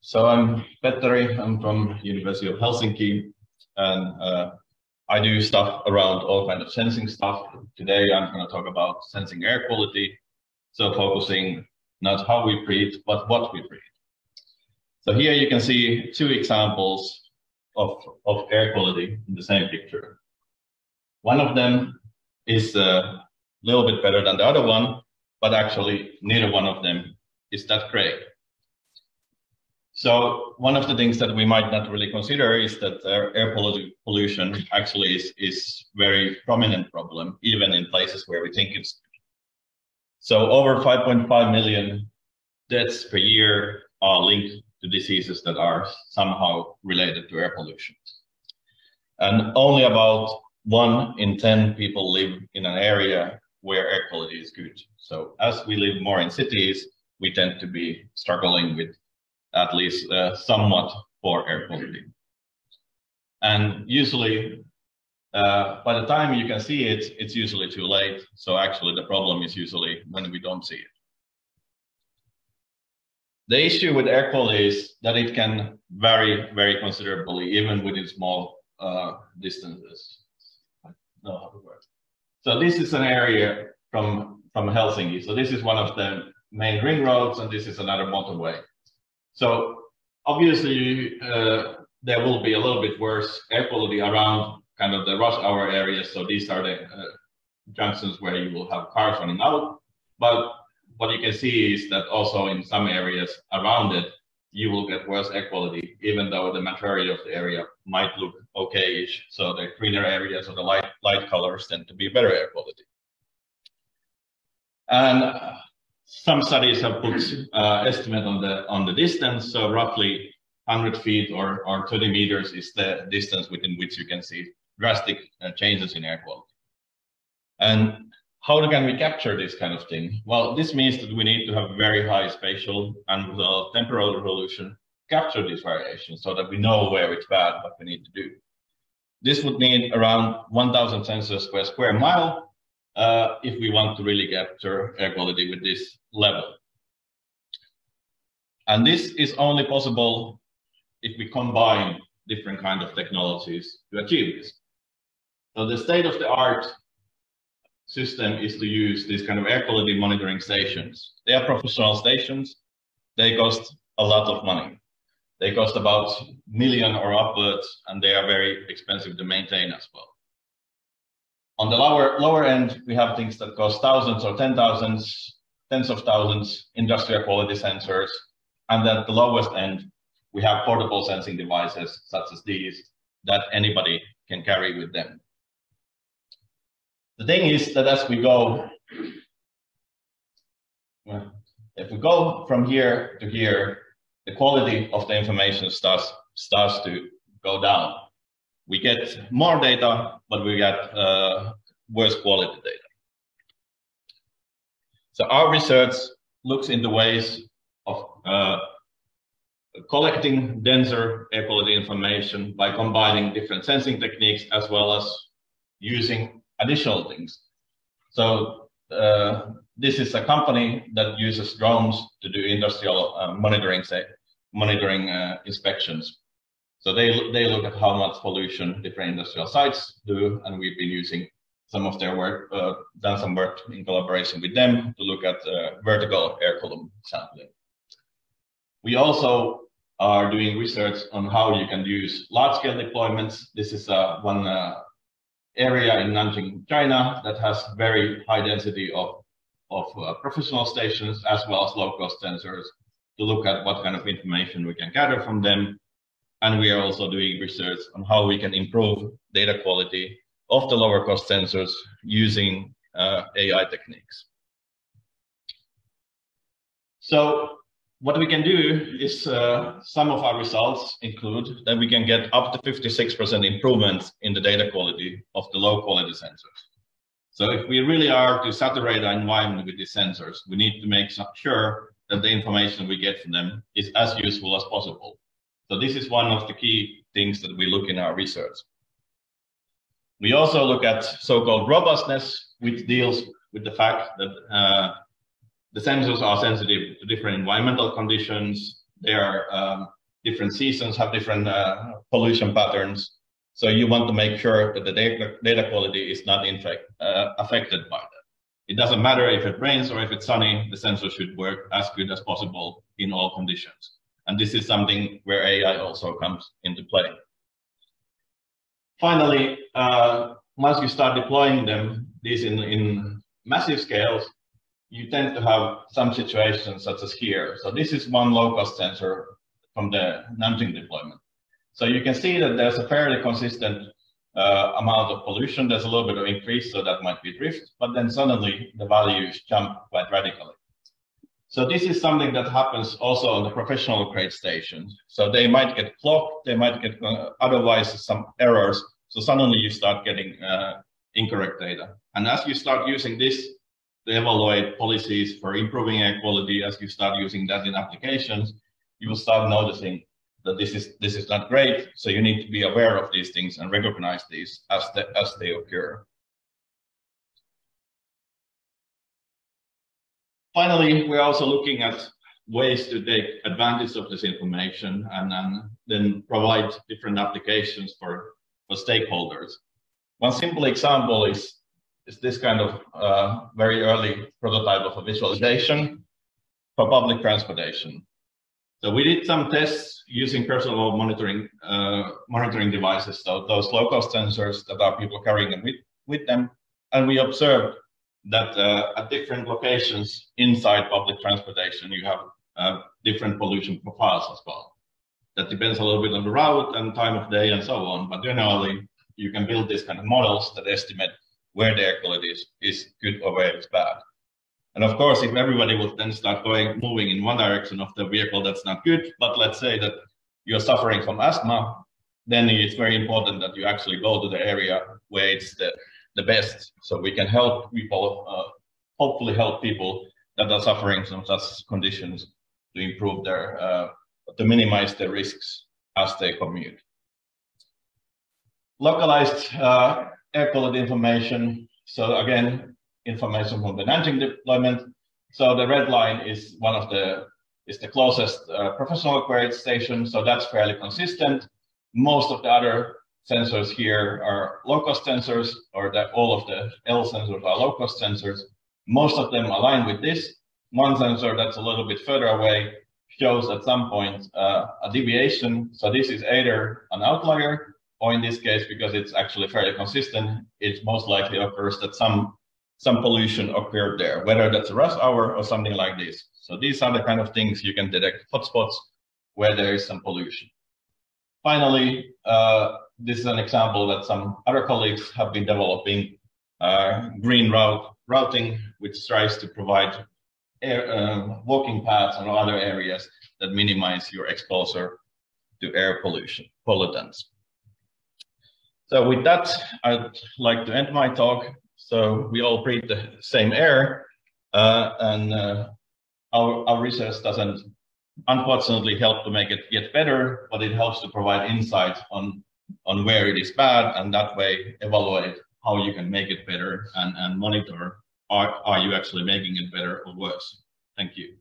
So I'm Petteri, I'm from University of Helsinki, and I do stuff around all kind of sensing stuff. Today I'm going to talk about sensing air quality, so focusing not how we breathe, but what we breathe. So here you can see two examples of air quality in the same picture. One of them is a little bit better than the other one, but actually neither one of them is that great. So one of the things that we might not really consider is that air pollution actually is very prominent problem, even in places where we think it's good. So over 5.5 million deaths per year are linked to diseases that are somehow related to air pollution. And only about 1 in 10 people live in an area where air quality is good. So as we live more in cities, we tend to be struggling with at least somewhat poor air quality. And usually, by the time you can see it, it's usually too late. So actually the problem is usually when we don't see it. The issue with air quality is that it can vary very considerably, even within small distances. So this is an area from Helsinki. So this is one of the main ring roads, and this is another motorway. So obviously there will be a little bit worse air quality around kind of the rush hour areas. So these are the junctions where you will have cars running out. But what you can see is that also in some areas around it, you will get worse air quality, even though the majority of the area might look okay-ish. So the greener areas or the light colors tend to be better air quality. And some studies have put estimate on the distance. So roughly 100 feet or 30 meters is the distance within which you can see drastic changes in air quality. And how can we capture this kind of thing? Well, this means that we need to have very high spatial and temporal resolution capture these variations so that we know where it's bad, what we need to do. This would need around 1,000 sensors per square mile if we want to really capture air quality with this level. And this is only possible if we combine different kinds of technologies to achieve this. So the state-of-the-art system is to use these kind of air quality monitoring stations. They are professional stations. They cost a lot of money. They cost about $1 million or upwards, and they are very expensive to maintain as well. On the lower end, we have things that cost thousands or tens of thousands industrial quality sensors. And then at the lowest end, we have portable sensing devices such as these that anybody can carry with them. The thing is that as we go, if we go from here to here, the quality of the information starts to go down. We get more data, but we get worse quality data. So our research looks into ways of collecting denser air quality information by combining different sensing techniques as well as using additional things. So this is a company that uses drones to do industrial monitoring inspections. So they look at how much pollution different industrial sites do, and we've been using some of their work, done some work in collaboration with them to look at vertical air column sampling. We also are doing research on how you can use large-scale deployments. This is one area in Nanjing, China, that has very high density of professional stations as well as low-cost sensors to look at what kind of information we can gather from them. And we are also doing research on how we can improve data quality of the lower cost sensors using AI techniques. So what we can do is some of our results include that we can get up to 56% improvement in the data quality of the low quality sensors. So if we really are to saturate our environment with these sensors, we need to make sure that the information we get from them is as useful as possible. So this is one of the key things that we look in our research. We also look at so-called robustness, which deals with the fact that the sensors are sensitive to different environmental conditions. Different seasons have different pollution patterns. So you want to make sure that the data quality is not in fact affected by that. It doesn't matter if it rains or if it's sunny, the sensor should work as good as possible in all conditions. And this is something where AI also comes into play. Finally, once you start deploying these in massive scales, you tend to have some situations such as here. So this is one low-cost sensor from the Nanjing deployment. So you can see that there's a fairly consistent amount of pollution. There's a little bit of increase, so that might be drift, but then suddenly the values jump quite radically. So this is something that happens also on the professional grade stations. So they might get clocked, they might get otherwise some errors. So suddenly you start getting incorrect data. And as you start using this to evaluate policies for improving air quality, as you start using that in applications, you will start noticing that this is not great. So you need to be aware of these things and recognize these as they occur. Finally, we're also looking at ways to take advantage of this information and then provide different applications for stakeholders. One simple example is this kind of very early prototype of a visualization for public transportation. So we did some tests using personal monitoring devices, so those low-cost sensors that are people carrying with them, and we observed that at different locations inside public transportation, you have different pollution profiles as well. That depends a little bit on the route and time of day and so on, but generally you can build these kind of models that estimate where the air quality is good or where it's bad. And of course, if everybody would then start moving in one direction of the vehicle, that's not good. But let's say that you're suffering from asthma, then it's very important that you actually go to the area where it's the best. So we can help people, hopefully help people that are suffering from such conditions to improve to minimize the risks as they commute. Localized air quality information. So again, information from the Nanjing deployment. So the red line is the closest professional grade station. So that's fairly consistent. Most of the other sensors here are low-cost sensors, or all of the L sensors are low-cost sensors. Most of them align with this. One sensor that's a little bit further away shows at some point a deviation. So this is either an outlier, or in this case, because it's actually fairly consistent, it most likely occurs that some pollution occurred there, whether that's a rush hour or something like this. So these are the kind of things you can detect hotspots where there is some pollution. Finally, this is an example that some other colleagues have been developing, green routing, which tries to provide walking paths and other areas that minimize your exposure to air pollutants. So with that, I'd like to end my talk. So we all breathe the same air, and our research doesn't, unfortunately, help to make it get better, but it helps to provide insight on where it is bad, and that way evaluate how you can make it better and monitor, are you actually making it better or worse? Thank you.